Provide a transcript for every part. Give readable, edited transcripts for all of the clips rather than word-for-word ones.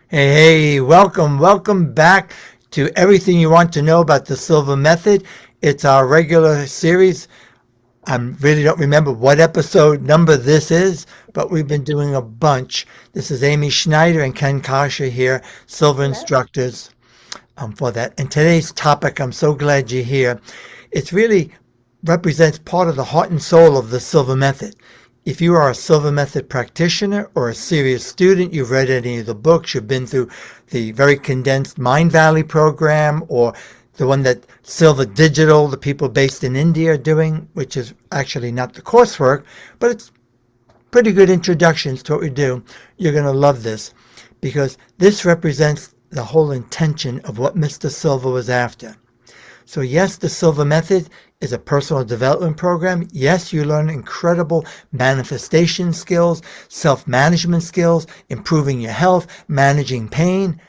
Hey, welcome back to everything you want to know about the Silva Method. It's our regular series. I really don't remember what episode number this is, but we've been doing a bunch. This is Amy Schneider and Ken Coscia here, Silva Hello. instructors, for that. And today's topic, I'm so glad you're here. It's really represents part of the heart and soul of the Silva Method. If you are a Silva Method practitioner or a serious student, you've read any of the books, you've been through the very condensed Mind Valley program or the one that Silva Digital, the people based in India, are doing, which is actually not the coursework, but it's pretty good introductions to what we do. You're going to love this because this represents the whole intention of what Mr. Silva was after. So yes, the Silva Method is a personal development program. Yes, you learn incredible manifestation skills, self-management skills, improving your health, managing pain,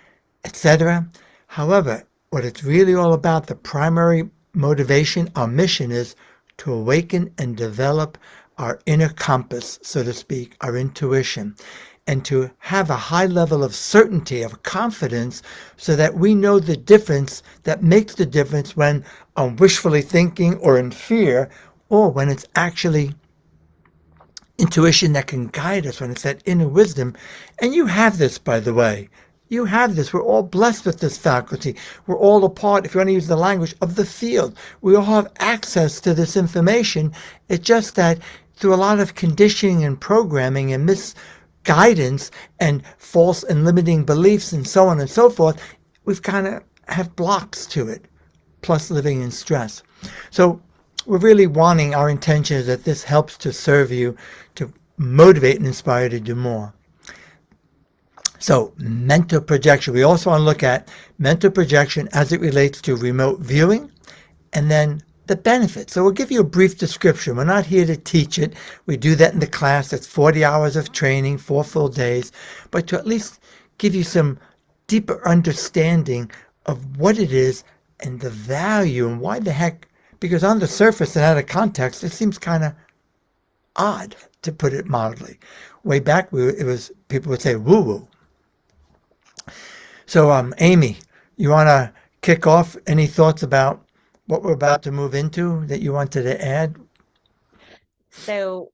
etc. However, what it's really all about, the primary motivation, our mission is to awaken and develop our inner compass, so to speak, our intuition, and to have a high level of certainty, of confidence, so that we know the difference that makes the difference when I'm wishfully thinking or in fear, or when it's actually intuition that can guide us, when it's that inner wisdom. And you have this, by the way. You have this. We're all blessed with this faculty. We're all a part, if you want to use the language, of the field. We all have access to this information. It's just that through a lot of conditioning and programming and misguidance and false and limiting beliefs and so on and so forth, we've kind of have blocks to it, plus living in stress. So we're really wanting, our intention is that this helps to serve you, to motivate and inspire you to do more. So mental projection. We also want to look at mental projection as it relates to remote viewing and then the benefits. So we'll give you a brief description. We're not here to teach it. We do that in the class. That's 40 hours of training, 4 full days, but to at least give you some deeper understanding of what it is and the value and why the heck, because on the surface and out of context, it seems kind of odd, to put it mildly. Way back, it was people would say woo woo. So, Amy, you want to kick off? Any thoughts about what we're about to move into that you wanted to add? So,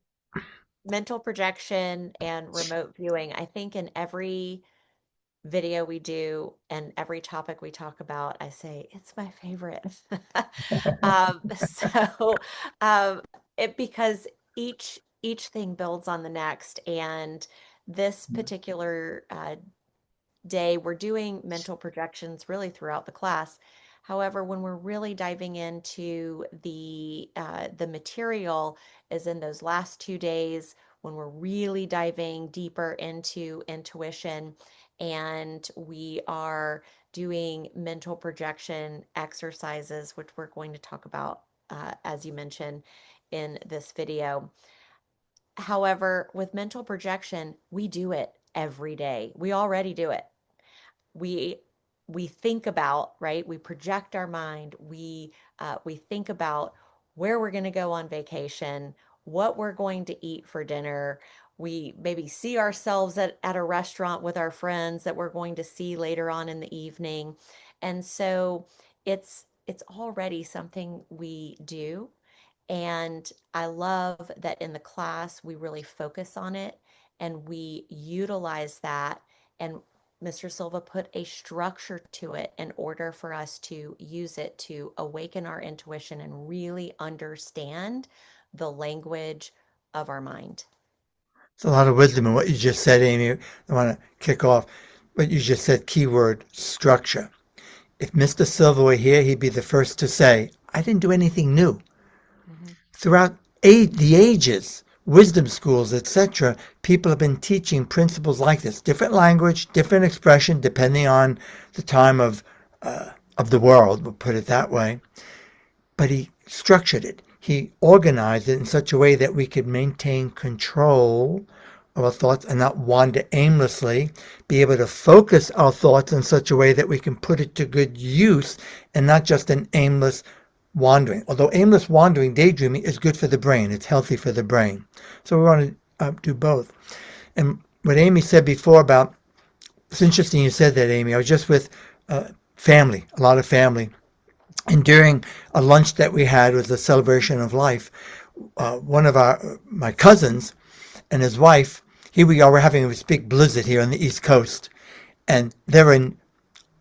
mental projection and remote viewing, I think in every video we do and every topic we talk about, I say it's my favorite. So, um, it because each thing builds on the next, and this particular day, we're doing mental projections really throughout the class. However, when we're really diving into the material is in those last 2 days when we're really diving deeper into intuition and we are doing mental projection exercises, which we're going to talk about, as you mentioned in this video. However, with mental projection, we do it every day. We already do it. We we think about, right, we project our mind, we think about where we're going to go on vacation, what we're going to eat for dinner. We maybe see ourselves at a restaurant with our friends that we're going to see later on in the evening. And so it's already something we do, and I love that in the class we really focus on it and we utilize that. And Mr. Silva put a structure to it in order for us to use it to awaken our intuition and really understand the language of our mind. It's a lot of wisdom in what you just said, Amy. I want to kick off what you just said, keyword structure. If Mr. Silva were here, he'd be the first to say, I didn't do anything new. Mhm. Throughout the ages, wisdom schools, etc., people have been teaching principles like this. Different language, different expression, depending on the time of the world, we'll put it that way. But he structured it. He organized it in such a way that we could maintain control of our thoughts and not wander aimlessly, be able to focus our thoughts in such a way that we can put it to good use and not just an aimless wandering. Although aimless wandering, daydreaming, is good for the brain. It's healthy for the brain. So we want to do both. And what Amy said before about It's interesting you said that, Amy. I was just with family, a lot of family. And during a lunch that we had was a celebration of life, one of my cousins and his wife, here we are, we're having this big blizzard here on the East Coast, and they're on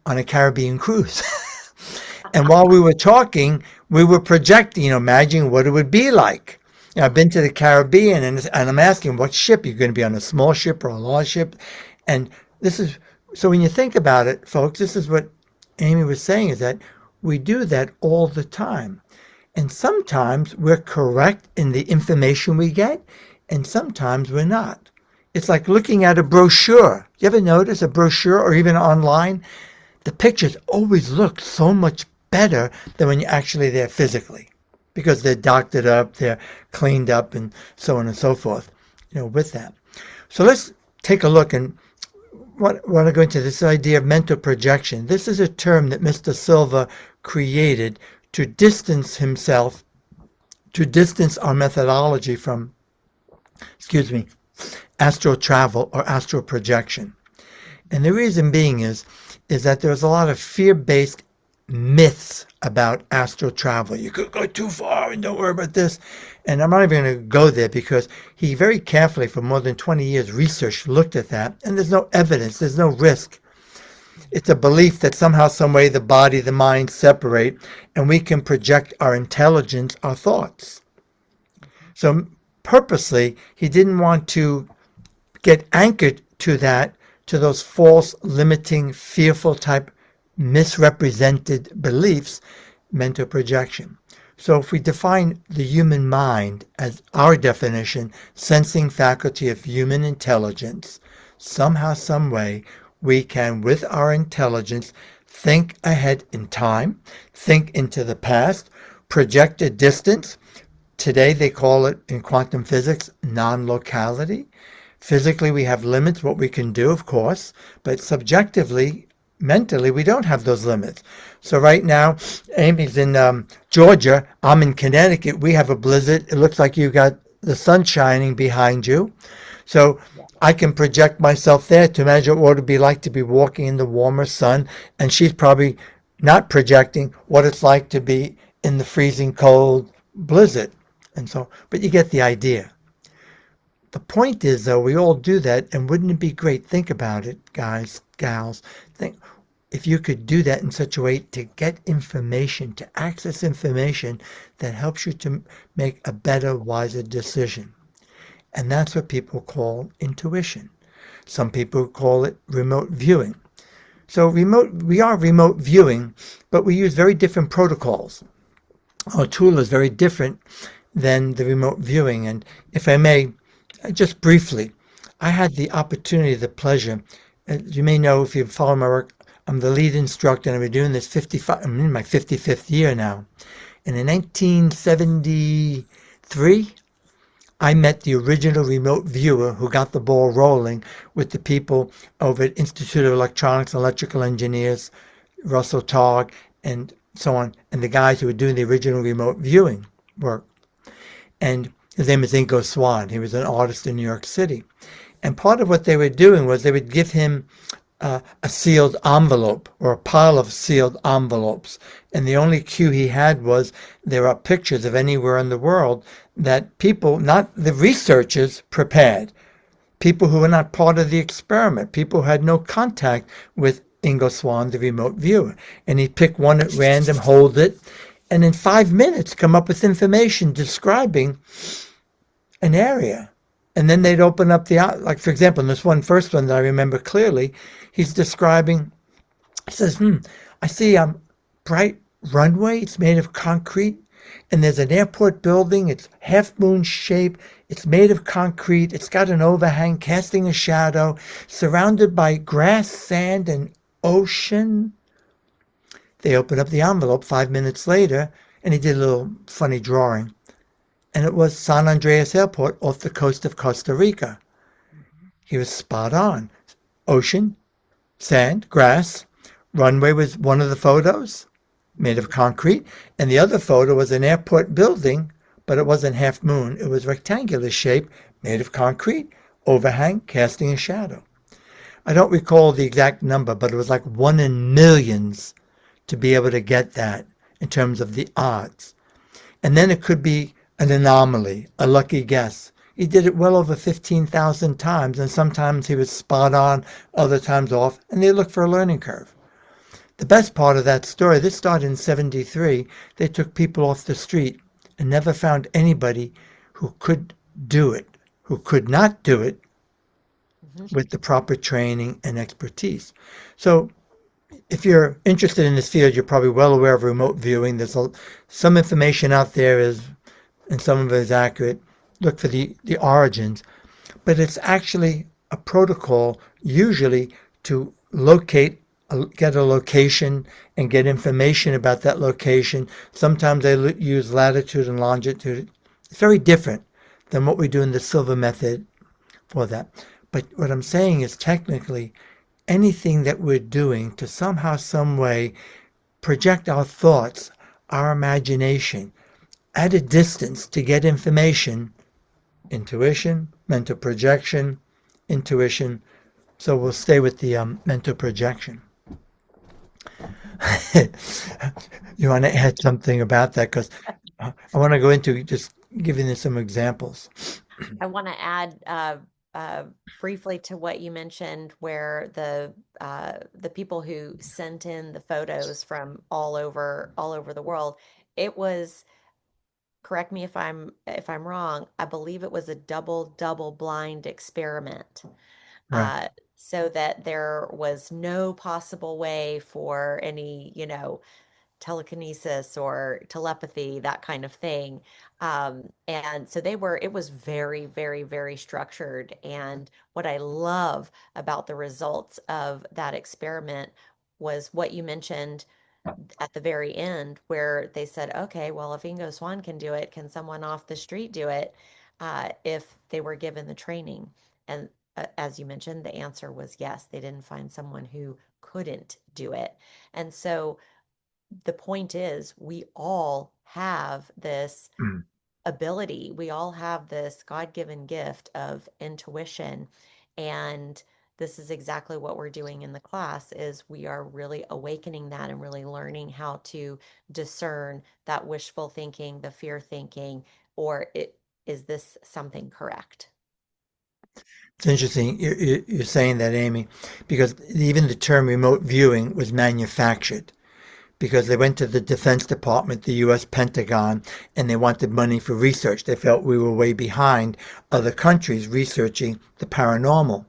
a Caribbean cruise. And while we were talking, we were projecting, imagining what it would be like. I've been to the Caribbean, and I'm asking, what ship? You're going to be on a small ship or a large ship? And so when you think about it, folks, this is what Amy was saying, is that we do that all the time. And sometimes we're correct in the information we get, and sometimes we're not. It's like looking at a brochure. You ever notice a brochure, or even online? The pictures always look so much better than when you're actually there physically, because they're doctored up, they're cleaned up, and so on and so forth, with that. So let's take a look and want to go into this idea of mental projection. This is a term that Mr. Silva created to distance himself, to distance our methodology from, astral travel or astral projection. And the reason being is that there's a lot of fear-based myths about astral travel. You could go too far and don't worry about this. And I'm not even going to go there, because he very carefully, for more than 20 years, researched, looked at that, and there's no evidence, there's no risk. It's a belief that somehow, some way, the body, the mind separate, and we can project our intelligence, our thoughts. So purposely, he didn't want to get anchored to that, to those false, limiting, fearful type misrepresented beliefs, mental projection. So if we define the human mind as our definition, sensing faculty of human intelligence, somehow, some way, we can, with our intelligence, think ahead in time, think into the past, project a distance. Today they call it, in quantum physics, non-locality. Physically, we have limits, what we can do, of course, but subjectively, mentally, we don't have those limits. So right now, Amy's in Georgia, I'm in Connecticut, we have a blizzard. It looks like you got the sun shining behind you. So I can project myself there to imagine what it would be like to be walking in the warmer sun, and she's probably not projecting what it's like to be in the freezing cold blizzard. And so, but you get the idea. The point is, though, we all do that, and wouldn't it be great? Think about it, guys, gals. Think if you could do that in such a way to get information, to access information that helps you to make a better, wiser decision. And that's what people call intuition. Some people call it remote viewing. So we are remote viewing, but we use very different protocols. Our tool is very different than the remote viewing. And if I may, just briefly, I had the opportunity, the pleasure, as you may know if you follow my work, I'm the lead instructor, and I've been doing this I'm in my 55th year now. And in 1973, I met the original remote viewer who got the ball rolling with the people over at Institute of Electronics and Electrical Engineers, Russell Targ, and so on, and the guys who were doing the original remote viewing work. And his name is Ingo Swann. He was an artist in New York City. And part of what they were doing was they would give him a sealed envelope, or a pile of sealed envelopes. And the only cue he had was there are pictures of anywhere in the world that people, not the researchers, prepared. People who were not part of the experiment. People who had no contact with Ingo Swann, the remote viewer. And he'd pick one at random, hold it, and in 5 minutes come up with information describing an area. And then they'd open up like for example, in this first one that I remember clearly, he's describing, he says, I see a bright runway, it's made of concrete, and there's an airport building, it's half moon shape, it's made of concrete, it's got an overhang casting a shadow, surrounded by grass, sand, and ocean. They opened up the envelope 5 minutes later, and he did a little funny drawing. And it was San Andreas Airport off the coast of Costa Rica. He was spot on. Ocean, sand, grass. Runway was one of the photos, made of concrete. And the other photo was an airport building, but it wasn't half moon. It was rectangular shape, made of concrete, overhang, casting a shadow. I don't recall the exact number, but it was like 1 in millions to be able to get that in terms of the odds. And then it could be an anomaly, a lucky guess. He did it well over 15,000 times, and sometimes he was spot on, other times off, and they looked for a learning curve. The best part of that story, this started in 73, they took people off the street and never found anybody who could do it, who could not do it Mhm. with the proper training and expertise. So if you're interested in this field, you're probably well aware of remote viewing. There's some information out there is, and some of it is accurate. Look for the origins, but it's actually a protocol usually to locate, get a location and get information about that location. Sometimes they use latitude and longitude. It's very different than what we do in the Silva method for that. But what I'm saying is technically anything that we're doing to somehow, some way project our thoughts, our imagination at a distance to get information, intuition, mental projection, intuition. So we'll stay with the mental projection. You want to add something about that? Because I want to go into just giving you some examples. I want to add uh, briefly to what you mentioned, where the people who sent in the photos from all over the world, it was, correct me if I'm wrong, I believe it was a double blind experiment. Right. So that there was no possible way for any, telekinesis or telepathy, that kind of thing. And so it was very, very, very structured. And what I love about the results of that experiment was what you mentioned at the very end, where they said, okay, well, if Ingo Swan can do it, can someone off the street do it if they were given the training? And as you mentioned, the answer was yes. They didn't find someone who couldn't do it. And so the point is, we all have this Mm. ability. We all have this God-given gift of intuition. And this is exactly what we're doing in the class, is we are really awakening that and really learning how to discern that wishful thinking, the fear thinking, or is this something correct? It's interesting you're saying that, Amy, because even the term remote viewing was manufactured because they went to the Defense Department, the U.S. Pentagon, and they wanted money for research. They felt we were way behind other countries researching the paranormal.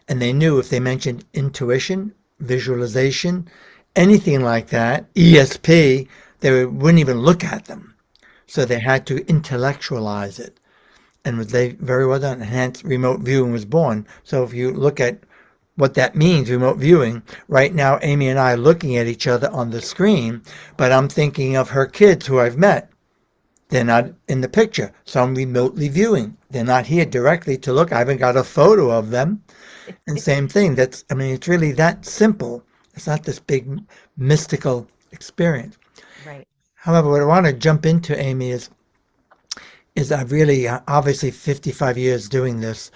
And they knew if they mentioned intuition, visualization, anything like that, ESP, they wouldn't even look at them. So they had to intellectualize it. And was they very well done. And hence, remote viewing was born. So if you look at what that means, remote viewing, right now, Amy and I are looking at each other on the screen, but I'm thinking of her kids who I've met. They're not in the picture, so I'm remotely viewing. They're not here directly to look. I haven't got a photo of them. And same thing. It's really that simple. It's not this big mystical experience. Right. However, what I want to jump into, Amy, is I've really, obviously 55 years doing this.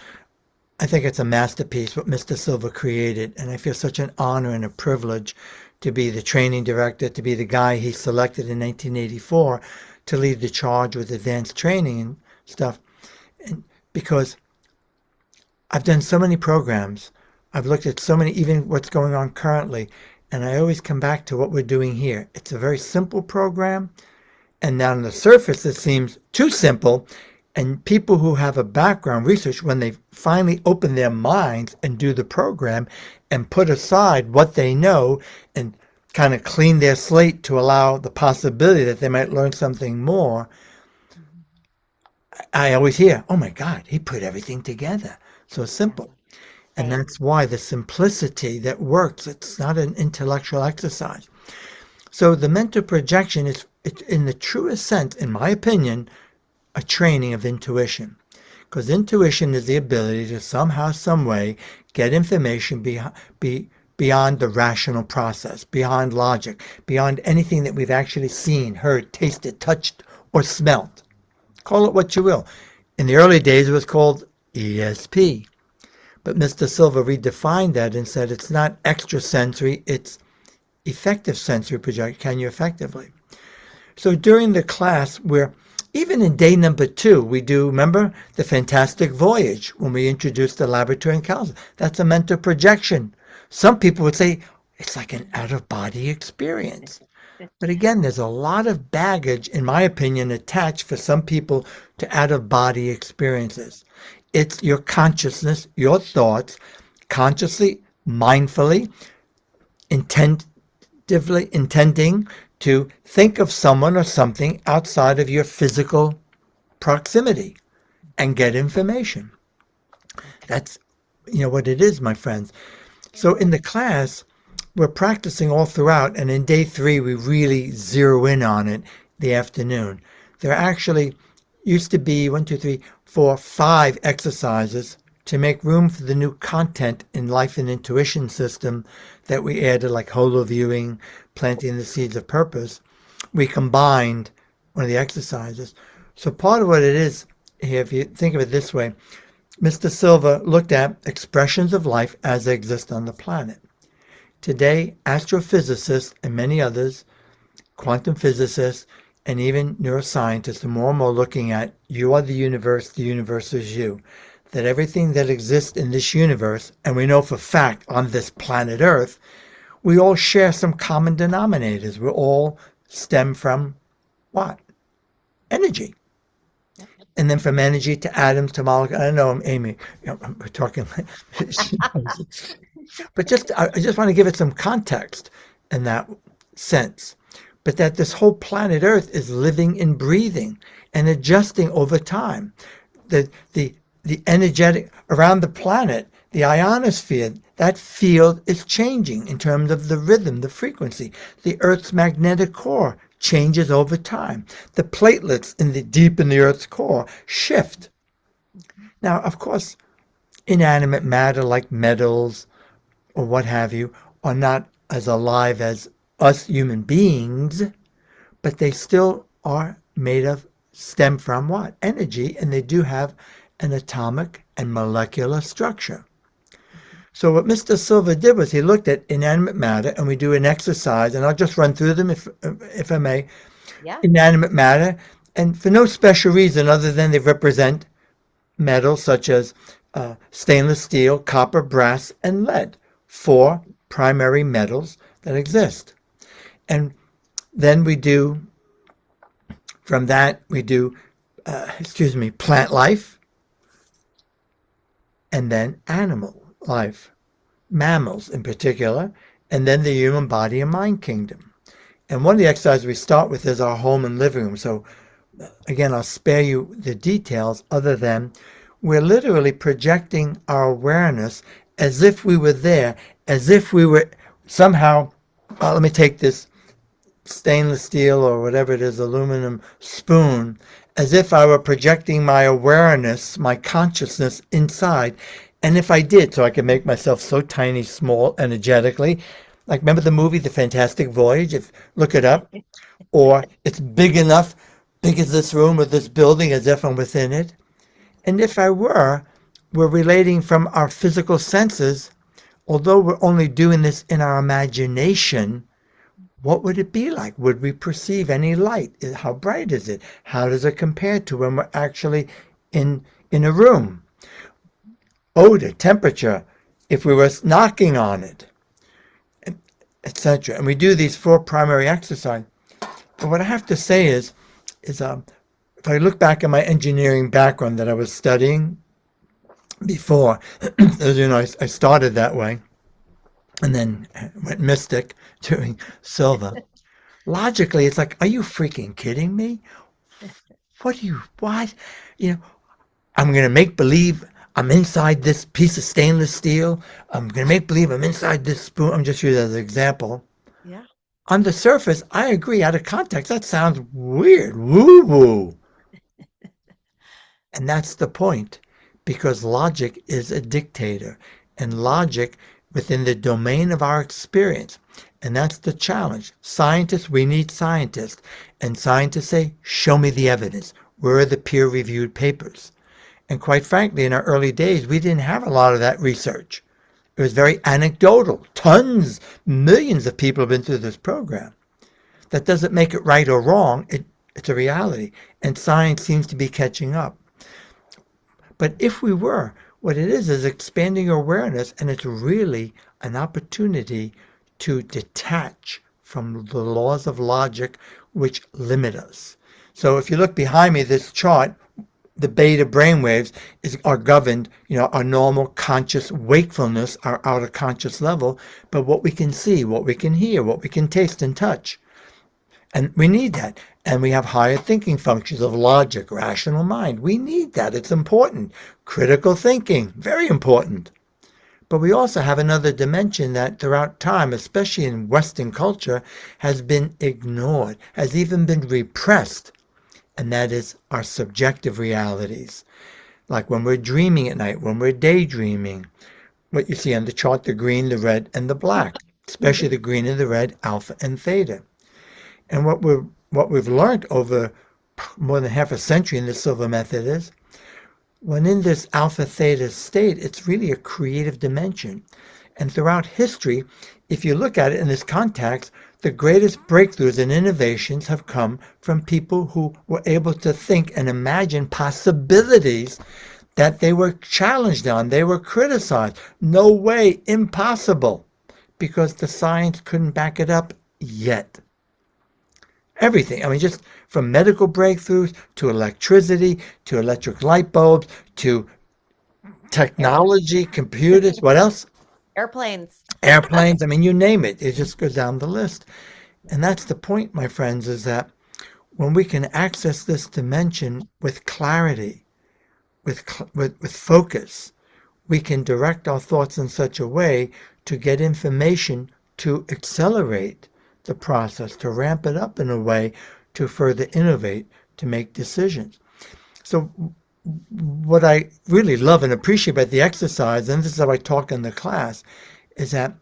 I think it's a masterpiece what Mr. Silva created, and I feel such an honor and a privilege to be the training director, to be the guy he selected in 1984 to lead the charge with advanced training and stuff. And because I've done so many programs, I've looked at so many, even what's going on currently, and I always come back to what we're doing here. It's a very simple program, and now on the surface it seems too simple. And people who have a background research, when they finally open their minds and do the program and put aside what they know and kind of clean their slate to allow the possibility that they might learn something more, I always hear, oh my God, he put everything together. So simple. And Same. that's why the simplicity that works, it's not an intellectual exercise. So the mental projection is, in the truest sense, in my opinion, a training of intuition. Because intuition is the ability to somehow, some way, get information beyond the rational process, beyond logic, beyond anything that we've actually seen, heard, tasted, touched, or smelt. Call it what you will. In the early days, it was called ESP. But Mr. Silva redefined that and said it's not extrasensory, it's effective sensory projection. Can you effectively? So during the class, even in day number 2, we do, remember, the fantastic voyage when we introduced the laboratory and counseling. That's a mental projection. Some people would say it's like an out-of-body experience. But again, there's a lot of baggage, in my opinion, attached for some people to out-of-body experiences. It's your consciousness, your thoughts, consciously, mindfully, intending to think of someone or something outside of your physical proximity and get information. That's what it is, my friends. So in the class, we're practicing all throughout, and in day 3, we really zero in on it the afternoon. There actually used to be 1, 2, 3, 4, 5 exercises to make room for the new content in life and intuition system that we added, like holo viewing, planting the seeds of purpose. We combined one of the exercises. So part of what it is here, if you think of it this way, Mr. Silva looked at expressions of life as they exist on the planet. Today, astrophysicists and many others, quantum physicists, and even neuroscientists are more and more looking at you are the universe is you. That everything that exists in this universe, and we know for fact on this planet Earth, we all share some common denominators. We all stem from what? Energy. And then from energy to atoms to molecules. I know, Amy, we're talking, but I just want to give it some context in that sense. But that this whole planet Earth is living and breathing and adjusting over time. The energetic around the planet, the ionosphere, that field is changing in terms of the rhythm, the frequency. The Earth's magnetic core changes over time. The platelets deep in the Earth's core shift. Now, of course, inanimate matter like metals or what have you are not as alive as us human beings, but they still are stem from what? Energy, and they do have an atomic and molecular structure. So what Mr. Silva did was he looked at inanimate matter, and we do an exercise, and I'll just run through them if I may. Yeah. Inanimate matter, and for no special reason other than they represent metals such as stainless steel, copper, brass, and lead, 4 primary metals that exist. And then from that we do plant life, and then animal life, mammals in particular, and then the human body and mind kingdom. And one of the exercises we start with is our home and living room. So again, I'll spare you the details other than we're literally projecting our awareness as if we were there, as if we were somehow, let me take this stainless steel or whatever it is, aluminum spoon, as if I were projecting my awareness, my consciousness inside. And if I did, so I could make myself so tiny, small, energetically, like remember the movie, The Fantastic Voyage? Look it up. Or it's big enough, big as this room or this building, as if I'm within it. And if we're relating from our physical senses, although we're only doing this in our imagination, what would it be like? Would we perceive any light? How bright is it? How does it compare to when we're actually in a room? Odor, temperature, if we were knocking on it, etc. And we do these 4 primary exercises. But what I have to say is if I look back at my engineering background that I was studying before, as you know, I started that way and then went mystic doing Silva. Logically, it's like, are you freaking kidding me? What? I'm going to make believe I'm inside this piece of stainless steel. I'm going to make believe I'm inside this spoon. I'm just using it as an example. Yeah. On the surface, I agree. Out of context, that sounds weird. Woo-woo. And that's the point, because logic is a dictator, and logic within the domain of our experience. And that's the challenge. Scientists, we need scientists. And scientists say, show me the evidence. Where are the peer-reviewed papers? And quite frankly, in our early days, we didn't have a lot of that research. It was very anecdotal. Tons, millions of people have been through this program. That doesn't make it right or wrong. It's a reality. And science seems to be catching up. But if we were, what it is expanding awareness, and it's really an opportunity to detach from the laws of logic which limit us. So if you look behind me, this chart, the beta brainwaves are governed, our normal conscious wakefulness, our outer conscious level, but what we can see, what we can hear, what we can taste and touch. And we need that. And we have higher thinking functions of logic, rational mind. We need that. It's important. Critical thinking, very important. But we also have another dimension that throughout time, especially in Western culture, has been ignored, has even been repressed. And that is our subjective realities. Like when we're dreaming at night, when we're daydreaming, what you see on the chart, the green, the red, and the black, especially the green and the red, alpha and theta. And what we've learned over more than half a century in the Silva Method is when in this alpha theta state, it's really a creative dimension. And throughout history, if you look at it in this context, the greatest breakthroughs and innovations have come from people who were able to think and imagine possibilities that they were challenged on, they were criticized. No way, impossible, because the science couldn't back it up yet. Everything. I mean, just from medical breakthroughs to electricity to electric light bulbs to technology, computers, what else? Airplanes. Airplanes. I mean, you name it. It just goes down the list. And that's the point, my friends, is that when we can access this dimension with clarity, with focus, we can direct our thoughts in such a way to get information to accelerate the process, to ramp it up in a way to further innovate, to make decisions. So what I really love and appreciate about the exercise, and this is how I talk in the class, is that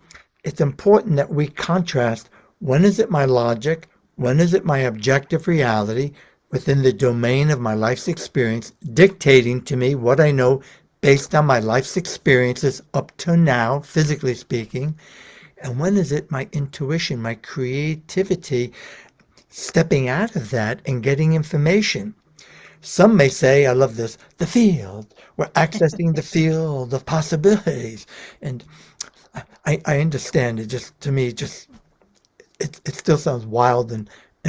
it's important that we contrast when is it my logic, when is it my objective reality within the domain of my life's experience, dictating to me what I know based on my life's experiences up to now, physically speaking, and when is it my intuition, my creativity, stepping out of that and getting information. Some may say, I love this, the field. We're accessing the field of possibilities. And I understand it. Just to me, it still sounds wild and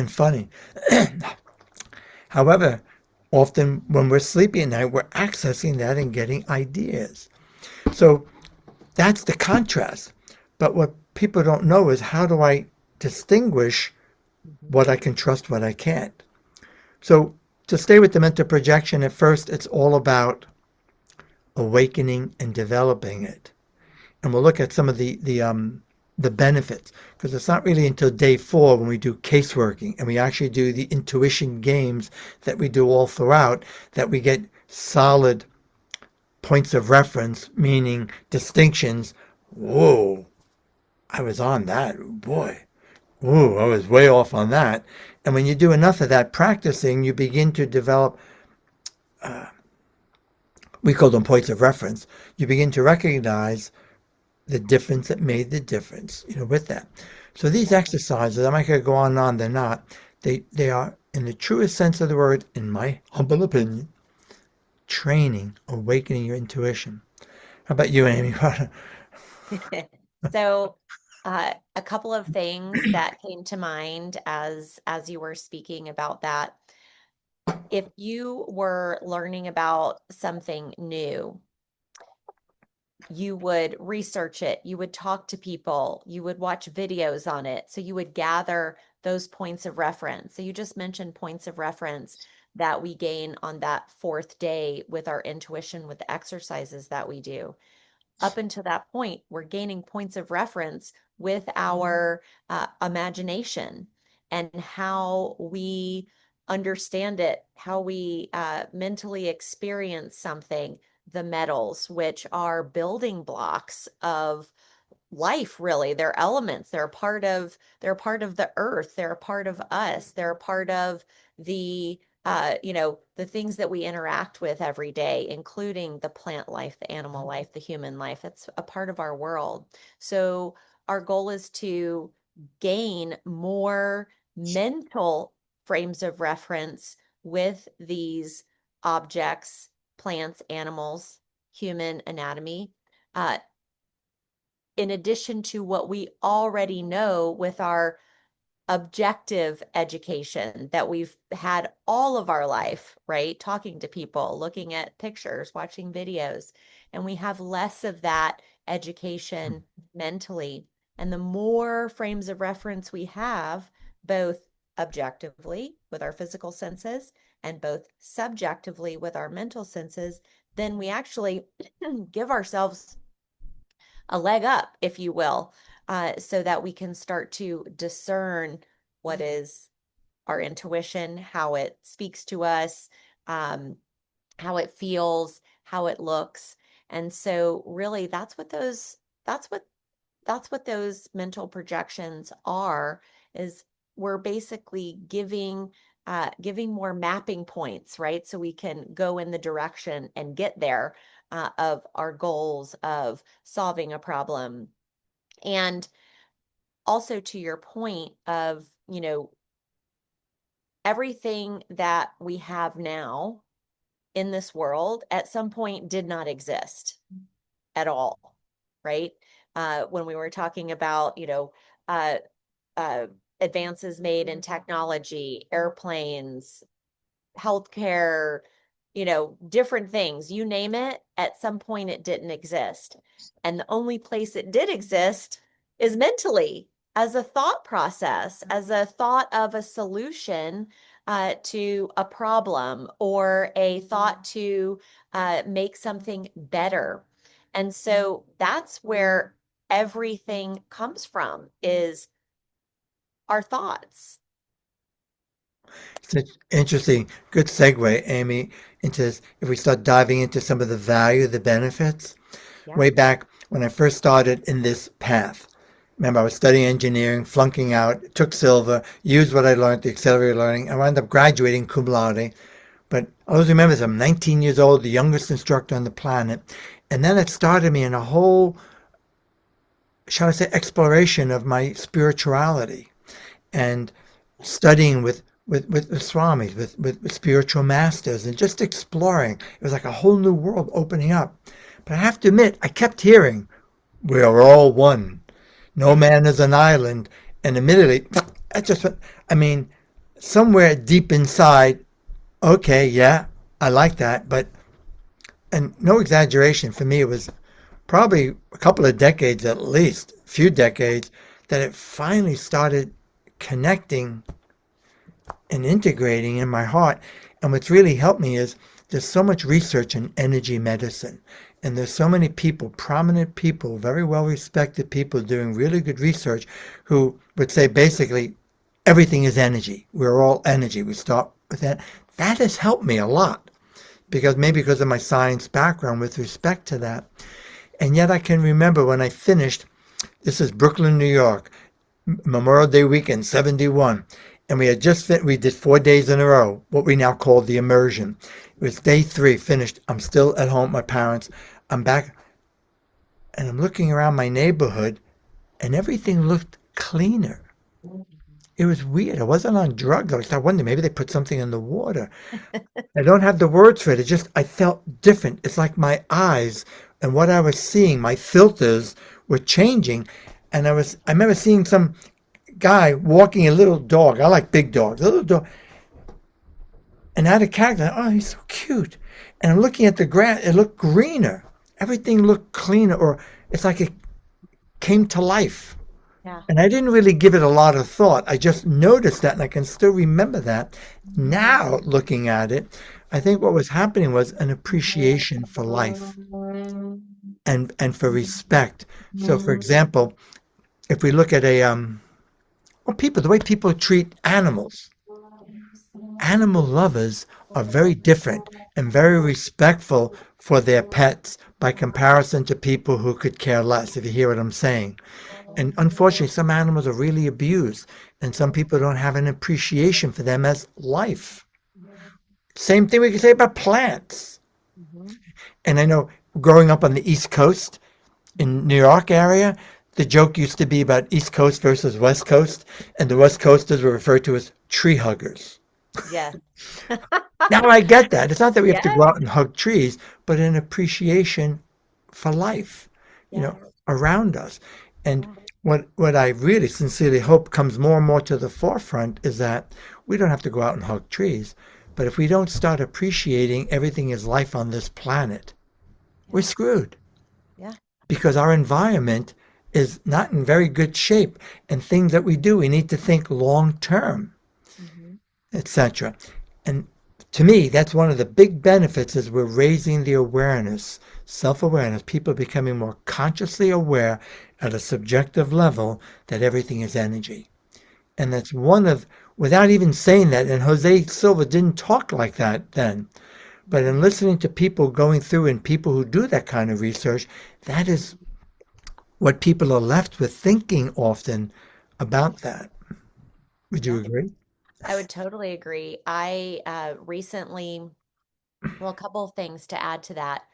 funny. However, often when we're sleepy at night, we're accessing that and getting ideas. So that's the contrast. But what people don't know is how do I distinguish Mhm. what I can trust, what I can't. So to stay with the mental projection, at first it's all about awakening and developing it. And we'll look at some of the benefits because it's not really until day 4 when we do caseworking and we actually do the intuition games that we do all throughout that we get solid points of reference, meaning distinctions. Whoa, I was on that. Boy, ooh, I was way off on that. And when you do enough of that practicing, you begin to develop, we call them points of reference. You begin to recognize the difference that made the difference, with that. So these Yeah. exercises, I'm not going to go on and on, they're not. They are, in the truest sense of the word, in my humble opinion, training, awakening your intuition. How about you, Amy? So, a couple of things that came to mind as you were speaking about that. If you were learning about something new, you would research it, you would talk to people, you would watch videos on it. So you would gather those points of reference. So you just mentioned points of reference that we gain on that 4th day with our intuition, with the exercises that we do. Up until that point, we're gaining points of reference with our imagination and how we understand it, how we mentally experience something, the metals, which are building blocks of life, really. They're elements. They're a part of the earth. They're a part of us. They're a part of the the things that we interact with every day, including the plant life, the animal life, the human life. It's a part of our world. So our goal is to gain more mental frames of reference with these objects, plants, animals, human anatomy, uh, in addition to what we already know with our objective education that we've had all of our life, right? Talking to people, looking at pictures, watching videos, and we have less of that education mentally. And the more frames of reference we have, both objectively with our physical senses and both subjectively with our mental senses, then we actually give ourselves a leg up, if you will, so that we can start to discern what is our intuition, how it speaks to us, um, how it feels, how it looks. And so really that's what that's what those mental projections are, is we're basically giving more mapping points, right? So we can go in the direction and get there, of our goals of solving a problem. And also to your point of, everything that we have now in this world at some point did not exist at all, right? When we were talking about, uh, uh, advances made in technology, airplanes, healthcare, different things, you name it, at some point it didn't exist. And the only place it did exist is mentally, as a thought process, as a thought of a solution, to a problem, or a thought to make something better. And so that's where everything comes from, is our thoughts. It's interesting, good segue, Amy, into this. If we start diving into some of the value, the benefits, Yeah. way back when I first started in this path. Remember, I was studying engineering, flunking out, took Silva, used what I learned, the accelerated learning. I wound up graduating cum laude. But I always remember this, I'm 19 years old, the youngest instructor on the planet. And then it started me in a whole, shall I say, exploration of my spirituality and studying with swamis, with spiritual masters, and just exploring. It was like a whole new world opening up. But I have to admit, I kept hearing, we are all one. No man is an island. And admittedly, I just, I mean, somewhere deep inside, okay, yeah, I like that. But, and no exaggeration, for me, it was probably a couple of decades at least, a few decades, that it finally started connecting and integrating in my heart. And what's really helped me is there's so much research in energy medicine. And there's so many people, prominent people, very well respected people doing really good research who would say basically everything is energy. We're all energy. We start with that. That has helped me a lot because maybe because of my science background with respect to that. And yet I can remember when I finished, this is Brooklyn, New York, Memorial Day weekend, 71. And we had just we did 4 days in a row, what we now call the immersion. It was day 3, finished. I'm still at home with my parents. I'm back and I'm looking around my neighborhood and everything looked cleaner. It was weird. I wasn't on drugs. I started wondering, maybe they put something in the water. I don't have the words for it. It just, I felt different. It's like my eyes and what I was seeing, my filters were changing. And I remember seeing some guy walking a little dog. I like big dogs, a little dog. And out of character, oh, he's so cute. And I'm looking at the grass, it looked greener. Everything looked cleaner, or it's like it came to life. Yeah. And I didn't really give it a lot of thought. I just noticed that, and I can still remember that. Now, looking at it, I think what was happening was an appreciation for life and for respect. So, for example, if we look at well, people, the way people treat animals, animal lovers are very different and very respectful for their pets by comparison to people who could care less, if you hear what I'm saying. And unfortunately, some animals are really abused, and some people don't have an appreciation for them as life. Same thing we can say about plants. Mhm. And I know growing up on the East Coast in New York area, the joke used to be about East Coast versus West Coast, and the West Coasters were referred to as tree huggers. Yes. Now I get that. It's not that we have to go Yes. out and hug trees, but an appreciation for life, you know, Yes. around us. And Yeah. what I really sincerely hope comes more and more to the forefront is that we don't have to go out and hug trees, but if we don't start appreciating everything as life on this planet, we're Yeah. screwed Yeah. because our environment is not in very good shape. And things that we do, we need to think long term, Mhm. etc. And to me, that's one of the big benefits is we're raising the awareness, self-awareness, people becoming more consciously aware at a subjective level that everything is energy. And that's one of, without even saying that, and Jose Silva didn't talk like that then, but in Mhm. listening to people going through and people who do that kind of research, that is what people are left with thinking often about that. Would you Yeah. agree? I would totally agree. I recently, well, a couple of things to add to that.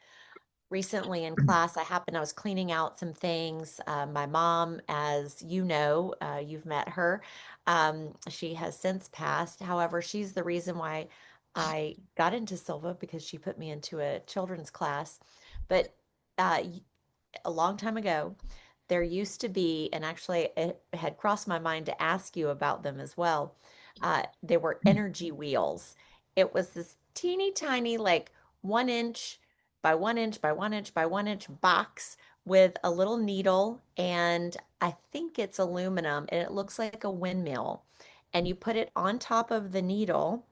Recently in class, I was cleaning out some things. My mom, as you know, you've met her. She has since passed. However, she's the reason why I got into Silva because she put me into a children's class. But a long time ago, there used to be, and actually it had crossed my mind to ask you about them as well. They were energy wheels. It was this teeny tiny, like 1 inch by 1 inch by 1 inch by 1 inch box with a little needle, and I think it's aluminum, and it looks like a windmill. And you put it on top of the needle,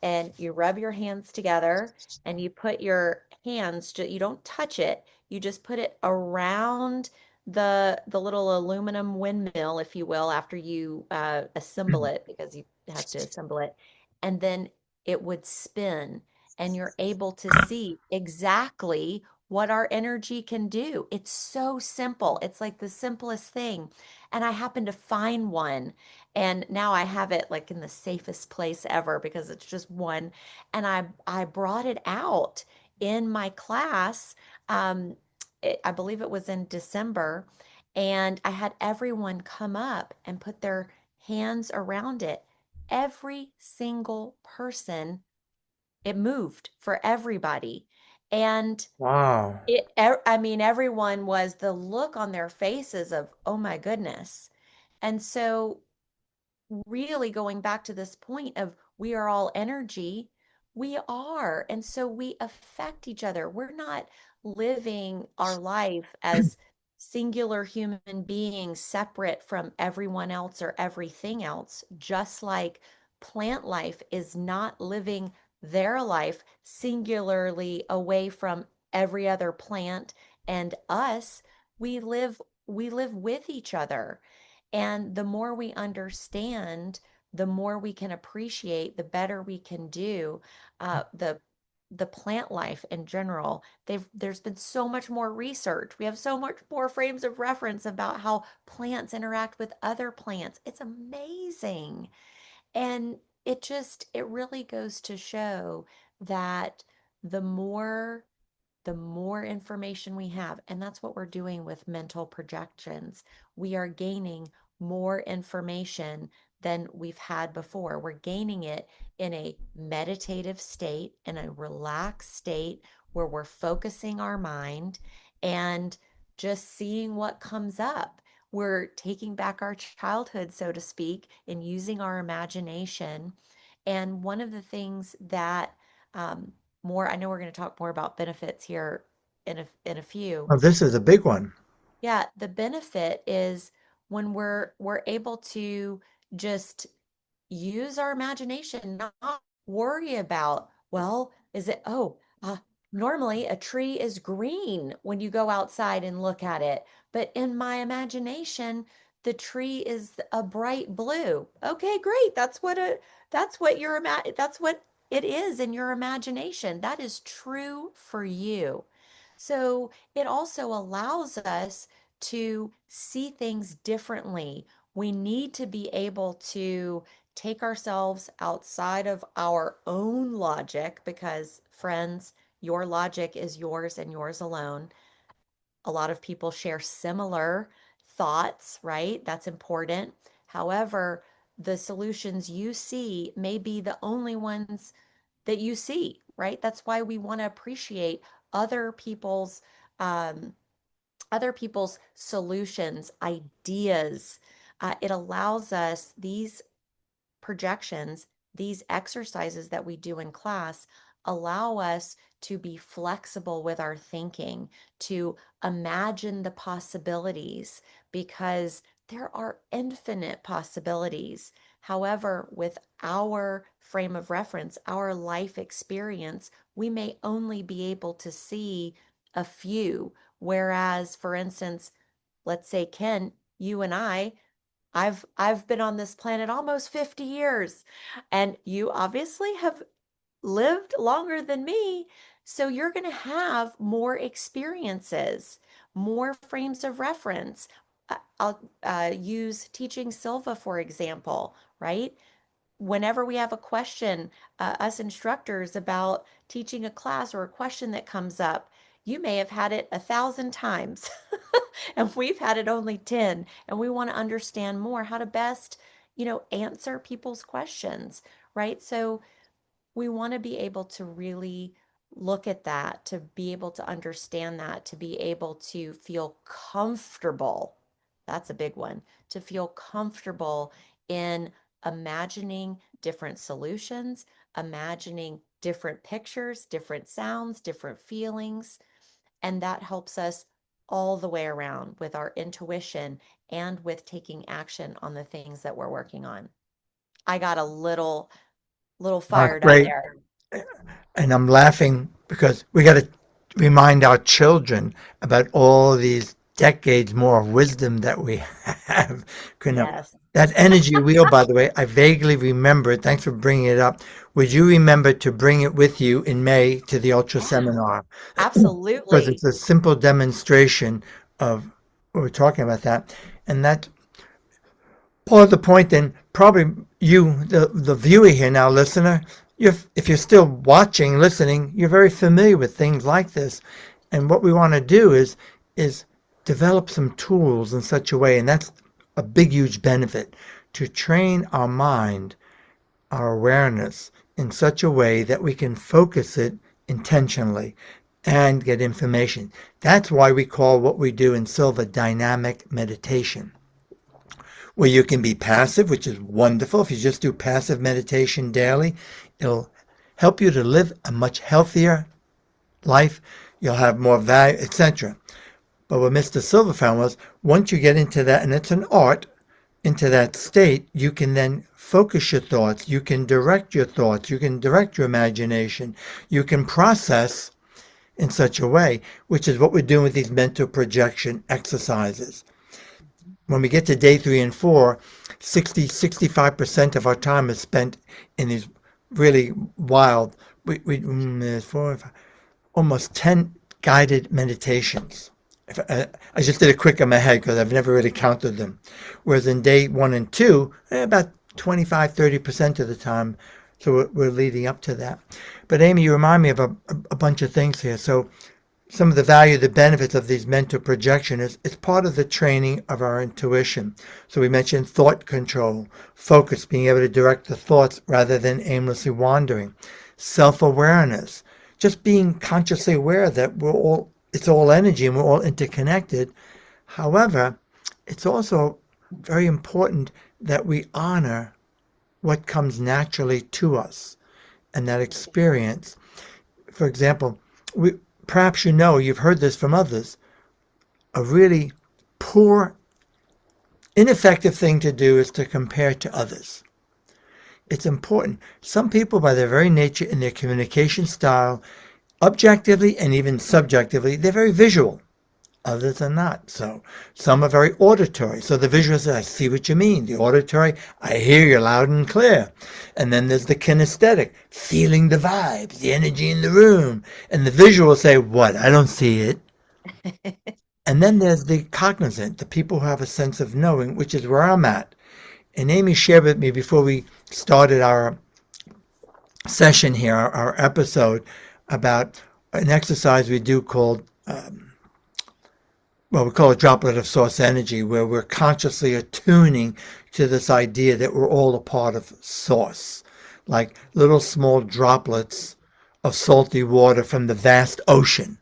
and you rub your hands together and you put your hands, you don't touch it, you just put it around the little aluminum windmill, if you will, after you assemble it, because you have to assemble it, and then it would spin, and you're able to see exactly what our energy can do. It's so simple. It's like the simplest thing. And I happened to find one, and now I have it like in the safest place ever because it's just one. And I brought it out in my class. Um, I believe it was in December, and I had everyone come up and put their hands around it. Every single person, it moved for everybody. And Wow. I mean, everyone was the look on their faces of, oh my goodness. And so really going back to this point of we are all energy, we are. And so we affect each other. We're not living our life as singular human beings separate from everyone else or everything else, just like plant life is not living their life singularly away from every other plant and us. We live with each other. And the more we understand, the more we can appreciate, the better we can do. The plant life in general. There's been so much more research. We have so much more frames of reference about how plants interact with other plants. It's amazing. And it really goes to show that the more the more information we have, and that's what we're doing with mental projections. We are gaining more information than we've had before. We're gaining it in a meditative state, in a relaxed state where we're focusing our mind and just seeing what comes up. We're taking back our childhood, so to speak, and using our imagination. And one of the things that um, more, I know we're going to talk more about benefits here in a few. Oh, this is a big one. Yeah, the benefit is when we're able to just use our imagination, not worry about, well, is it, normally a tree is green when you go outside and look at it, but in my imagination, the tree is a bright blue. Okay, great. That's what it is in your imagination. That is true for you. So it also allows us to see things differently. We need to be able to take ourselves outside of our own logic because, friends, your logic is yours and yours alone. A lot of people share similar thoughts, right? That's important. However, the solutions you see may be the only ones that you see, right? That's why we want to appreciate other people's um, other people's solutions, ideas. It allows us these projections, these exercises that we do in class allow us to be flexible with our thinking, to imagine the possibilities, because there are infinite possibilities. However, with our frame of reference, our life experience, we may only be able to see a few. Whereas, for instance, let's say, Ken, you and I've been on this planet almost 50 years, and you obviously have lived longer than me, so you're going to have more experiences, more frames of reference. I'll use teaching Silva, for example, right? Whenever we have a question, us instructors, about teaching a class or a question that comes up, you may have had it 1,000 times and we've had it only 10, and we want to understand more how to best, answer people's questions, right? So we want to be able to really look at that, to be able to understand that, to be able to feel comfortable. That's a big one. To feel comfortable in imagining different solutions, imagining different pictures, different sounds, different feelings. And that helps us all the way around with our intuition and with taking action on the things that we're working on. I got a little That's fired up great. there. And I'm laughing because we got to remind our children about all these decades more of wisdom that we have. Yes. That energy wheel, by the way, I vaguely remember it. Thanks for bringing it up. Would you remember to bring it with you in May to the Ultra Yeah, Seminar? Because absolutely. it's a simple demonstration of what we're talking about that. And that part of the point, then probably you, the viewer here now, listener, if you're still watching, listening, you're very familiar with things like this. And what we want to do is develop some tools in such a way, and that's a big, huge benefit, to train our mind, our awareness in such a way that we can focus it intentionally and get information. That's why we call what we do in Silva dynamic meditation, where you can be passive, which is wonderful. If you just do passive meditation daily, it'll help you to live a much healthier life. You'll have more value, etc. But what Mr. Silva found was once you get into that, and it's an art, into that state, you can then focus your thoughts. You can direct your thoughts. You can direct your imagination. You can process in such a way, which is what we're doing with these mental projection exercises. When we get to day 3 and 4, 65% of our time is spent in these really wild, there's almost 10 guided meditations. I just did a quick in my head because I've never really counted them. Whereas in day 1 and 2, about 25-30% of the time, so we're leading up to that. But Amy, you remind me of a bunch of things here. So some of the value, the benefits of these mental projection is it's part of the training of our intuition. So we mentioned thought control, focus, being able to direct the thoughts rather than aimlessly wandering, self-awareness, just being consciously aware that it's all energy and we're all interconnected. However, it's also very important that we honor what comes naturally to us and that experience. For example, perhaps you've heard this from others, a really poor, ineffective thing to do is to compare to others. It's important. Some people, by their very nature in their communication style, objectively and even subjectively, they're very visual. Others are not. So some are very auditory. So the visual says, I see what you mean. The auditory, I hear you loud and clear. And then there's the kinesthetic, feeling the vibes, the energy in the room. And the visual will say, what? I don't see it. And then there's the cognizant, the people who have a sense of knowing, which is where I'm at. And Amy shared with me before we started our session here, our episode, about an exercise we do called, well, we call it droplet of source energy, where we're consciously attuning to this idea that we're all a part of source, like little small droplets of salty water from the vast ocean.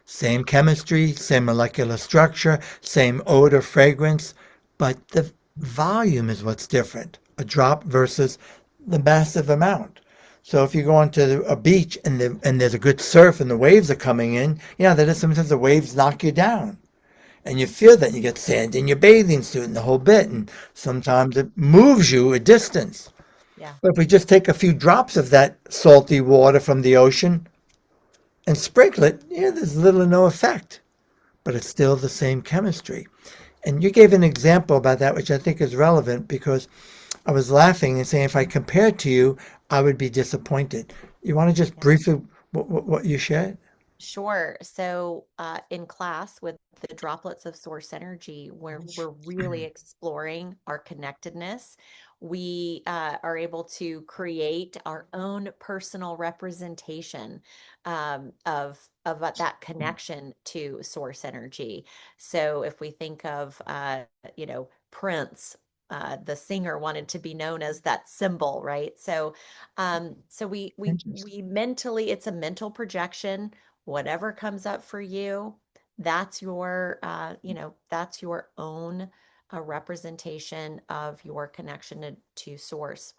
Same chemistry, same molecular structure, same odor, fragrance, but the volume is what's different. A drop versus the massive amount. So if you go onto a beach and there's a good surf and the waves are coming in, yeah, that is sometimes the waves knock you down. And you feel that, and you get sand in your bathing suit and the whole bit, and sometimes it moves you a distance. Yeah. But if we just take a few drops of that salty water from the ocean and sprinkle it, yeah, there's little or no effect, but it's still the same chemistry. And you gave an example about that, which I think is relevant because I was laughing and saying if I compared to you, I would be disappointed. You want to just Yeah. briefly what you shared? Sure. So, in class with the droplets of source energy, where we're really exploring our connectedness, we are able to create our own personal representation that connection to source energy. So, if we think of, Prince. The singer wanted to be known as that symbol, right? So Interesting. we mentally, it's a mental projection. Whatever comes up for you, that's your own representation of your connection to source.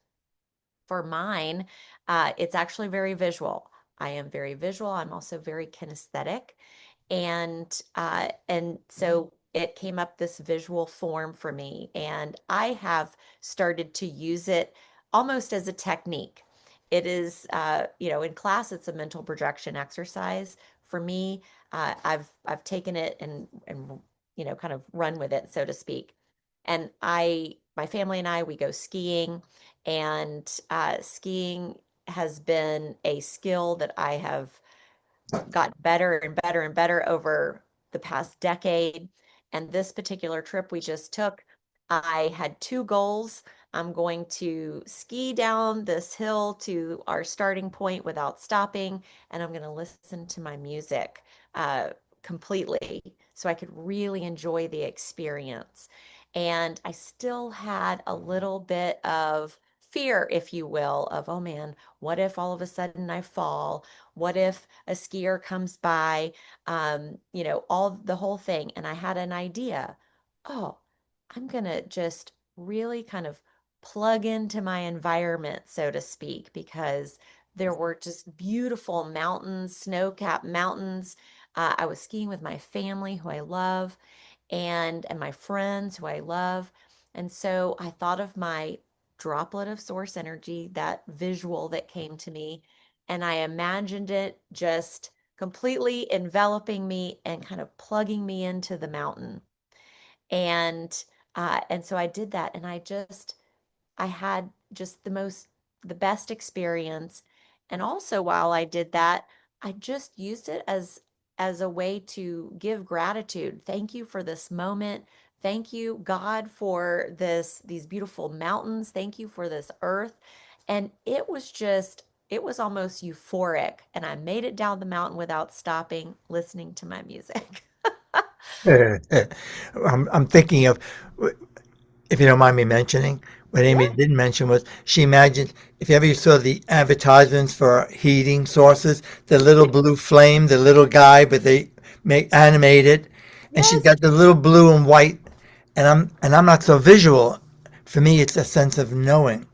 For mine, it's actually very visual. I am very visual. I'm also very kinesthetic. And so it came up this visual form for me, and I have started to use it almost as a technique. It is, in class, it's a mental projection exercise. For me, I've taken it and kind of run with it, so to speak. And my family and I, we go skiing, and skiing has been a skill that I have got better and better and better over the past decade. And this particular trip we just took, I had two goals. I'm going to ski down this hill to our starting point without stopping, and I'm going to listen to my music uh, completely so I could really enjoy the experience. And I still had a little bit of fear, if you will, of, oh man, what if all of a sudden I fall? What if a skier comes by? All the whole thing. And I had an idea. Oh, I'm going to just really kind of plug into my environment, so to speak, because there were just beautiful mountains, snow-capped mountains. I was skiing with my family, who I love, and my friends, who I love. And so I thought of my droplet of source energy, that visual that came to me, and I imagined it just completely enveloping me and kind of plugging me into the mountain. And so I did that, and I had just the best experience. And also while I did that, I just used it as a way to give gratitude. Thank you for this moment. Thank you, God, for these beautiful mountains. Thank you for this earth. And it was almost euphoric. And I made it down the mountain without stopping, listening to my music. I'm thinking of, if you don't mind me mentioning, what Yeah. Amy didn't mention was she imagined if you ever saw the advertisements for heating sources, the little blue flame, the little guy, but they make animate it, and she's Yes. got the little blue and white, and I'm not so visual. For me, it's a sense of knowing.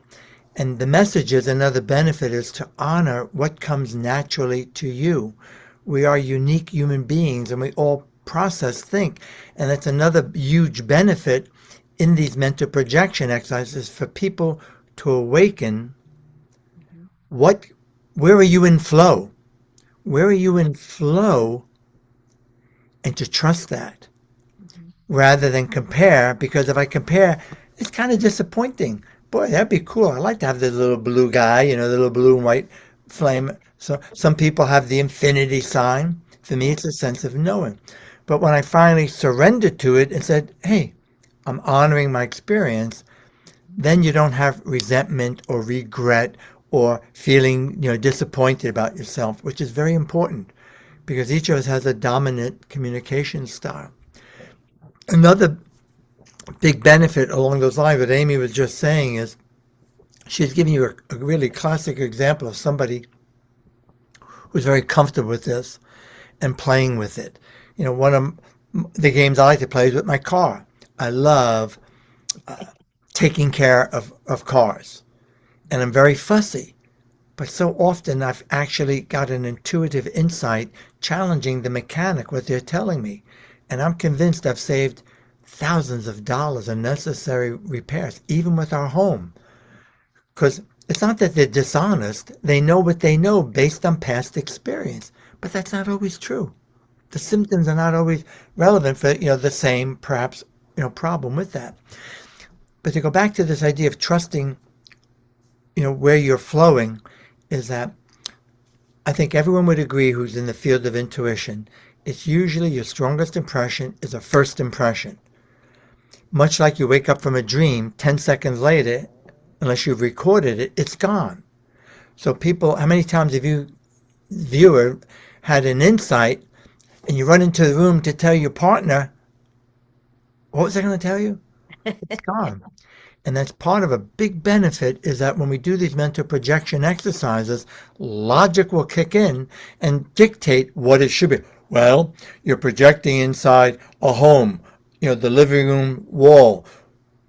And the message is another benefit is to honor what comes naturally to you. We are unique human beings and we all process, think. And that's another huge benefit in these mental projection exercises for people to awaken Mhm. what, where are you in flow? Where are you in flow? And to trust that Mhm. rather than compare, because if I compare, it's kind of disappointing. Boy, that'd be cool. I like to have the little blue guy, the little blue and white flame. So some people have the infinity sign. For me, Yeah. it's a sense of knowing. But when I finally surrendered to it and said, hey, I'm honoring my experience, then you don't have resentment or regret or feeling, disappointed about yourself, which is very important because each of us has a dominant communication style. Another big benefit along those lines, what Amy was just saying, is she's giving you a really classic example of somebody who's very comfortable with this and playing with it. One of the games I like to play is with my car. I love taking care of cars, and I'm very fussy. But so often I've actually got an intuitive insight challenging the mechanic, what they're telling me. And I'm convinced I've saved thousands of dollars in necessary repairs, even with our home. Because it's not that they're dishonest, they know what they know based on past experience. But that's not always true. The symptoms are not always relevant for, the same, perhaps, problem with that. But to go back to this idea of trusting, where you're flowing, is that I think everyone would agree who's in the field of intuition, it's usually your strongest impression is a first impression. Much like you wake up from a dream, 10 seconds later, unless you've recorded it, it's gone. So people, how many times have you, viewer, had an insight and you run into the room to tell your partner, what was I going to tell you? It's gone. And that's part of a big benefit is that when we do these mental projection exercises, logic will kick in and dictate what it should be. Well, you're projecting inside a home, the living room wall.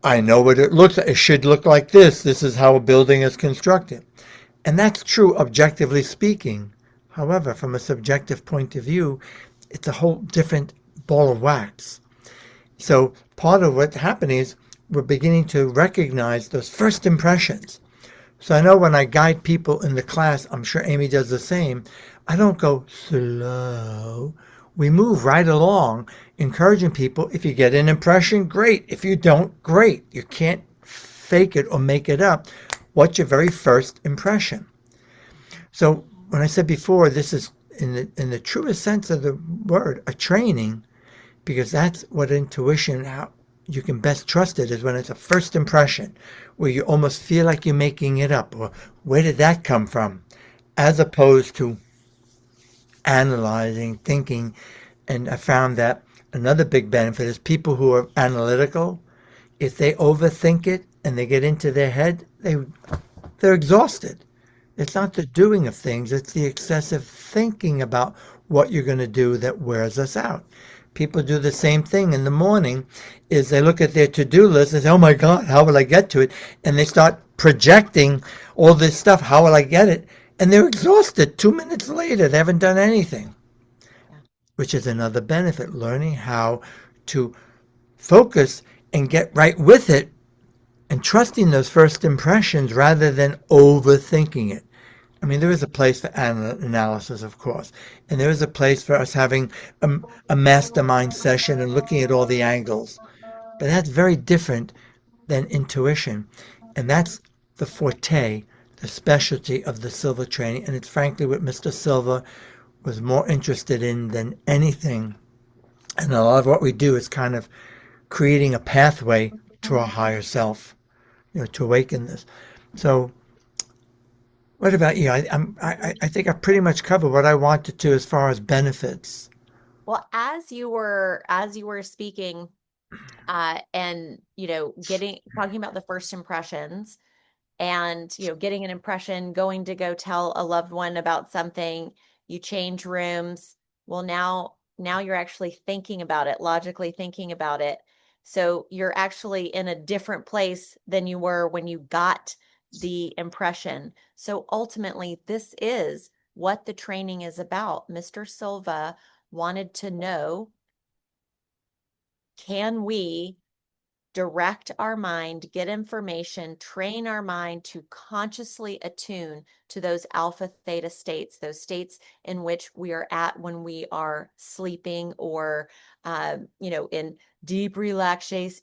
I know what it looks like. It should look like this. This is how a building is constructed. And that's true objectively speaking. However, from a subjective point of view, it's a whole different ball of wax. So part of what's happening is we're beginning to recognize those first impressions. So I know when I guide people in the class, I'm sure Amy does the same, I don't go slow. We move right along, encouraging people. If you get an impression, great. If you don't, great. You can't fake it or make it up. What's your very first impression? So when I said before, this is in the truest sense of the word, a training, because that's what intuition, how you can best trust it is when it's a first impression where you almost feel like you're making it up or where did that come from, as opposed to analyzing, thinking. And I found that another big benefit is people who are analytical, if they overthink it and they get into their head, they're exhausted. It's not the doing of things, it's the excessive thinking about what you're going to do that wears us out. People do the same thing in the morning is they look at their to-do list and say, oh my God, how will I get to it? And they start projecting all this stuff. How will I get it? And they're exhausted. 2 minutes later, they haven't done anything, Yeah. which is another benefit, learning how to focus and get right with it and trusting those first impressions rather than overthinking it. I mean, there is a place for analysis, of course, and there is a place for us having a mastermind session and looking at all the angles. But that's very different than intuition, and that's the forte, the specialty of the Silva training, and it's frankly what Mr. Silva was more interested in than anything. And a lot of what we do is kind of creating a pathway to our higher self, to awaken this. So what about you? I think I pretty much covered what I wanted to as far as benefits. Well, as you were speaking, and getting talking about the first impressions, and getting an impression, going to go tell a loved one about something, you change rooms. Well, now you're actually thinking about it, logically thinking about it. So you're actually in a different place than you were when you got the impression. So ultimately, this is what the training is about. Mr. Silva wanted to know, can we direct our mind, get information, train our mind to consciously attune to those alpha theta states, those states in which we are at when we are sleeping, or in deep relaxations,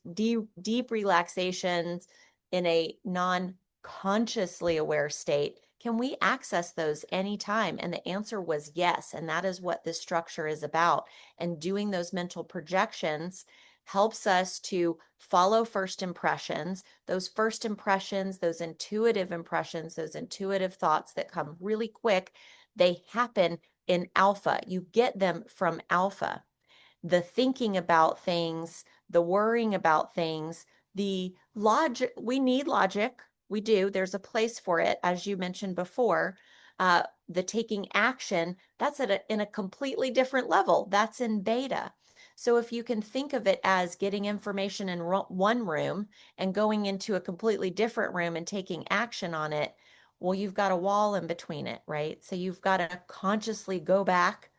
in a non-consciously aware state. Can we access those anytime? And the answer was yes. And that is what this structure is about. And doing those mental projections helps us to follow first impressions, those intuitive impressions, those intuitive thoughts that come really quick. They happen in alpha. You get them from alpha. The thinking about things, the worrying about things, the logic. We need logic. We do. There's a place for it, as you mentioned before. The taking action, that's in a completely different level. That's in beta. So if you can think of it as getting information in one room and going into a completely different room and taking action on it, well, you've got a wall in between it, right? So you've got to consciously go back,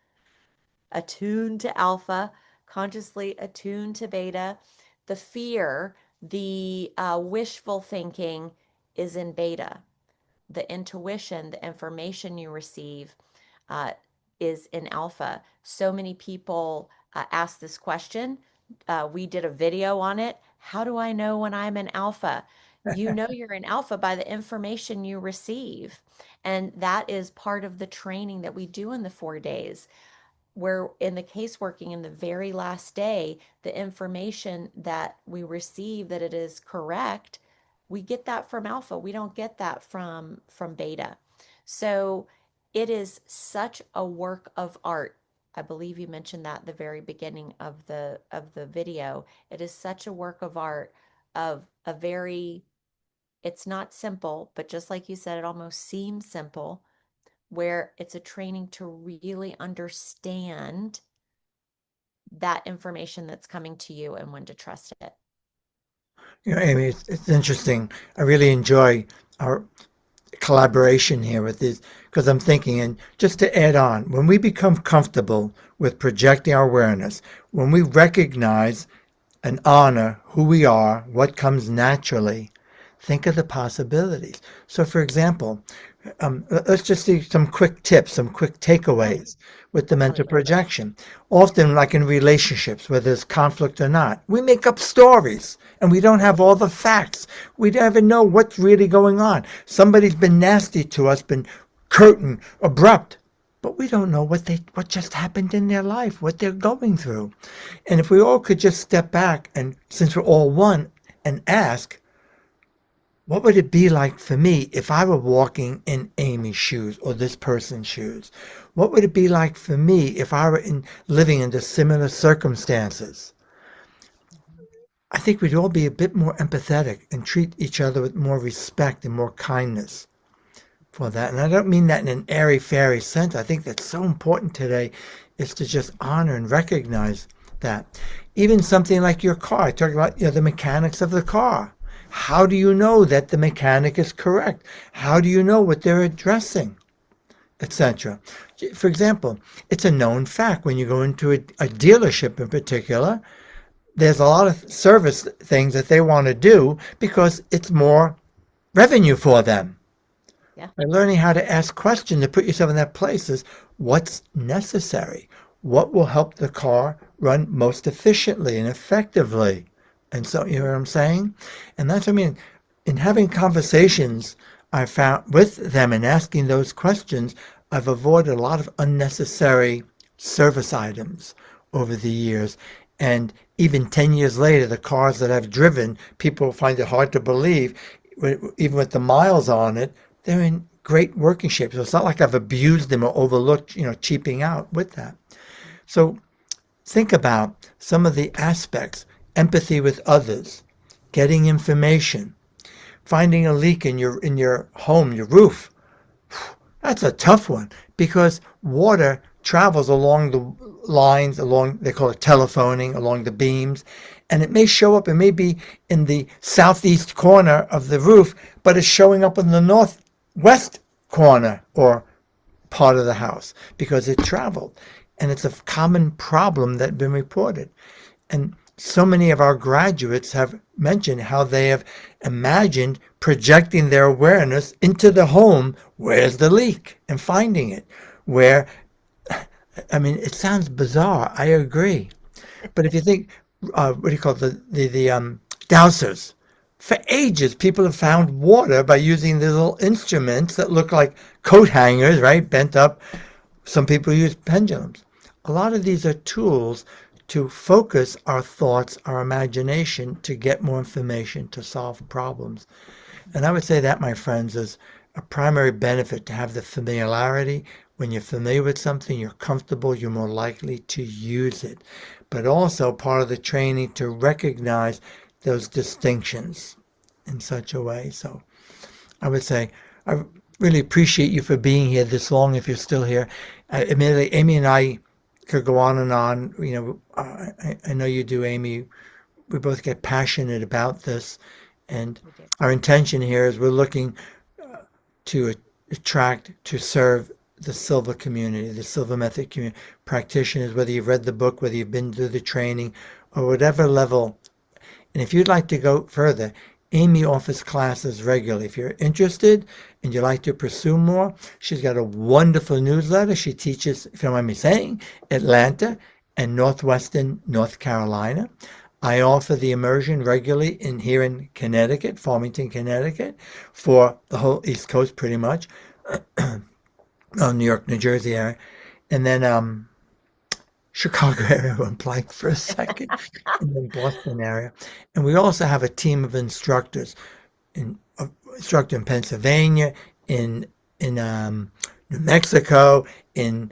attune to alpha, consciously attune to beta. The fear, the wishful thinking is in beta. The intuition, the information you receive uh, is in alpha. So many people ask this question. We did a video on it. How do I know when I'm in alpha? You know you're in alpha by the information you receive. And that is part of the training that we do in the 4 days, where in the caseworking in the very last day, the information that we receive that it is correct, we get that from alpha. We don't get that from beta. So it is such a work of art. I believe you mentioned that at the very beginning of the video. It is such a work of art of a very, it's not simple, but just like you said, it almost seems simple, where it's a training to really understand that information that's coming to you and when to trust it. You know, Amy, it's interesting. I really enjoy our collaboration here with these because I'm thinking, and just to add on, when we become comfortable with projecting our awareness, when we recognize and honor who we are, what comes naturally, think of the possibilities. So, for example, let's just see some quick tips, some quick Yeah. takeaways with the Oh, mental yeah. projection. Often, like in relationships, whether there's conflict or not, we make up stories and we don't have all the facts. We don't even know what's really going on. Somebody's been nasty to us, been curt and abrupt, but we don't know what just happened in their life, what they're going through. And if we all could just step back and, since we're all one, and ask, what would it be like for me if I were walking in Amy's shoes or this person's shoes? What would it be like for me if I were living under similar circumstances? I think we'd all be a bit more empathetic and treat each other with more respect and more kindness for that. And I don't mean that in an airy-fairy sense. I think that's so important today is to just honor and recognize that. Even something like your car, I talk about, the mechanics of the car. How do you know that the mechanic is correct? How do you know what they're addressing, etc.? For example, it's a known fact when you go into a dealership in particular, there's a lot of service things that they want to do because it's more revenue for them. Yeah. By learning how to ask questions to put yourself in that place is what's necessary, what will help the car run most efficiently and effectively. And so, you know what I'm saying? And that's what I mean. In having conversations I found with them and asking those questions, I've avoided a lot of unnecessary service items over the years. And even 10 years later, the cars that I've driven, people find it hard to believe, even with the miles on it, they're in great working shape. So it's not like I've abused them or overlooked, cheaping out with that. So think about some of the aspects: empathy with others, getting information, finding a leak in your home, your roof. That's a tough one because water travels along the lines, they call it telephoning, along the beams, and it may show up, it may be in the southeast corner of the roof, but it's showing up in the northwest corner or part of the house because it traveled. And it's a common problem that's been reported. And so many of our graduates have mentioned how they have imagined projecting their awareness into the home. Where's the leak? And finding it. It sounds bizarre. I agree. But if you think, what do you call it, the dowsers? For ages, people have found water by using these little instruments that look like coat hangers, right? Bent up. Some people use pendulums. A lot of these are tools to focus our thoughts, our imagination, to get more information, to solve problems. And I would say that, my friends, is a primary benefit to have the familiarity. When you're familiar with something, you're comfortable, you're more likely to use it. But also part of the training to recognize those distinctions in such a way. So I would say I really appreciate you for being here this long if you're still here. Admittedly, Amy and I could go on and on. I know you do, Amy. We both get passionate about this. And We do. our intention here is we're looking to attract, to serve the Silva community, the Silva Method community, practitioners, whether you've read the book, whether you've been through the training, or whatever level. And if you'd like to go further, Amy offers classes regularly. If you're interested and you'd like to pursue more, she's got a wonderful newsletter. She teaches, if you don't mind me saying, Atlanta and Northwestern North Carolina. I offer the immersion regularly here in Connecticut, Farmington, Connecticut, for the whole East Coast pretty much, New York, New Jersey area. And then Chicago area went blank for a second, and then Boston area. And we also have a team of instructors, instructor in Pennsylvania, in New Mexico, in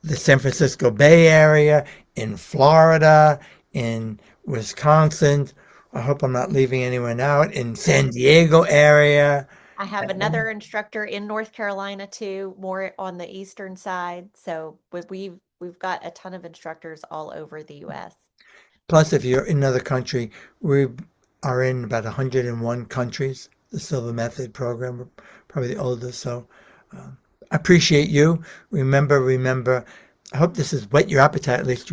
the San Francisco Bay Area, in Florida, in Wisconsin. I hope I'm not leaving anyone out. In San Diego area. I have another instructor in North Carolina too, more on the eastern side. So we've got a ton of instructors all over the US. Plus, if you're in another country, we are in about 101 countries. The Silva Method program, we're probably the oldest. So I appreciate you. Remember. I hope this has whet your appetite. At least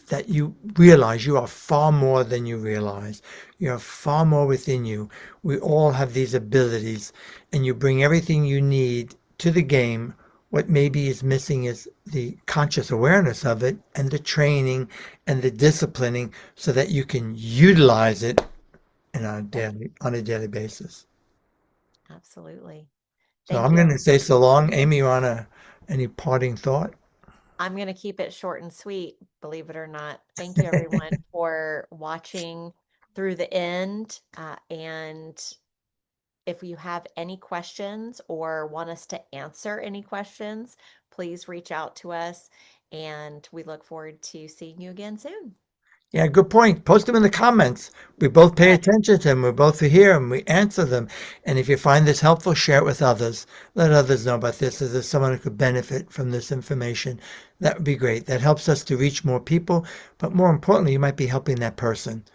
that you realize you are far more than you realize. You are far more within you. We all have these abilities, and you bring everything you need to the game. What maybe is missing is the conscious awareness of it and the training and the disciplining so that you can utilize it on a daily basis. Absolutely. So Thank I'm you. going to say so long. Amy, you want any parting thought? I'm going to keep it short and sweet, believe it or not. Thank you, everyone, for watching through the end. And if you have any questions or want us to answer any questions, please reach out to us. And we look forward to seeing you again soon. Yeah, good point. Post them in the comments. We both pay Yes, attention to them. We're both here and we answer them. And if you find this helpful, share it with others. Let others know about this. If there's someone who could benefit from this information, that would be great. That helps us to reach more people. But more importantly, you might be helping that person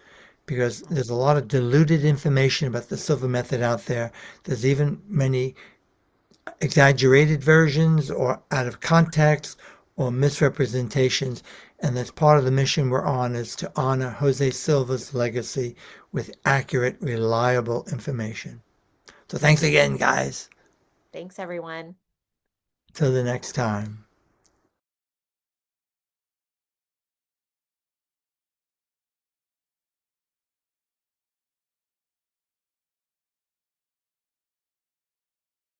because there's a lot of diluted information about the Silva Method out there. There's even many exaggerated versions or out of context or misrepresentations. And that's part of the mission we're on is to honor Jose Silva's legacy with accurate, reliable information. So thanks again, guys. thanks, everyone. Till the next time.